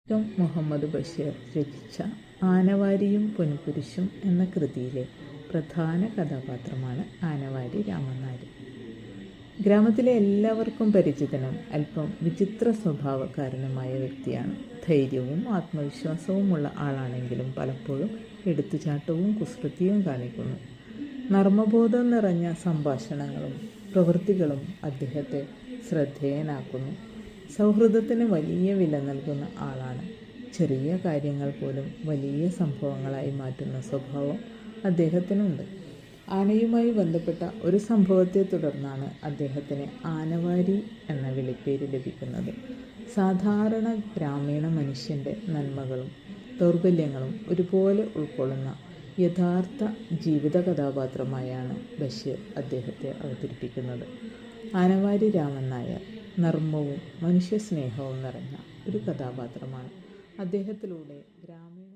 മുഹമ്മദ് ബഷീർ രചിച്ച ആനവാരിയും പൊൻകുരിശും എന്ന കൃതിയിലെ പ്രധാന കഥാപാത്രമാണ് ആനവാരി രാമൻ നായർ. ഗ്രാമത്തിലെ എല്ലാവർക്കും പരിചിതനും അല്പം വിചിത്ര സ്വഭാവക്കാരനുമായ വ്യക്തിയാണ്. ധൈര്യവും ആത്മവിശ്വാസവുമുള്ള ആളാണെങ്കിലും പലപ്പോഴും എടുത്തുചാട്ടവും കുസൃതിയും കാണിക്കുന്നു. നർമ്മബോധം നിറഞ്ഞ സംഭാഷണങ്ങളും പ്രവൃത്തികളും അദ്ദേഹത്തെ ശ്രദ്ധേയനാക്കുന്നു. സൗഹൃദത്തിന് വലിയ വില നൽകുന്ന ആളാണ്. ചെറിയ കാര്യങ്ങൾ പോലും വലിയ സംഭവങ്ങളായി മാറ്റുന്ന സ്വഭാവം അദ്ദേഹത്തിനുണ്ട്. ആനയുമായി ബന്ധപ്പെട്ട ഒരു സംഭവത്തെ തുടർന്നാണ് അദ്ദേഹത്തിന് ആനവാരി എന്ന വിളിപ്പേര് ലഭിക്കുന്നത്. സാധാരണ ഗ്രാമീണ മനുഷ്യൻ്റെ നന്മകളും ദൗർബല്യങ്ങളും ഒരുപോലെ ഉൾക്കൊള്ളുന്ന യഥാർത്ഥ ജീവിത കഥാപാത്രമായാണ് ബഷീർ അദ്ദേഹത്തെ അവതരിപ്പിക്കുന്നത്. ആനവാരി രാമൻ നായർ നർമ്മവും മനുഷ്യസ്നേഹവും നിറഞ്ഞ ഒരു കഥാപാത്രമാണ്. അദ്ദേഹത്തിലൂടെ ഗ്രാമീണ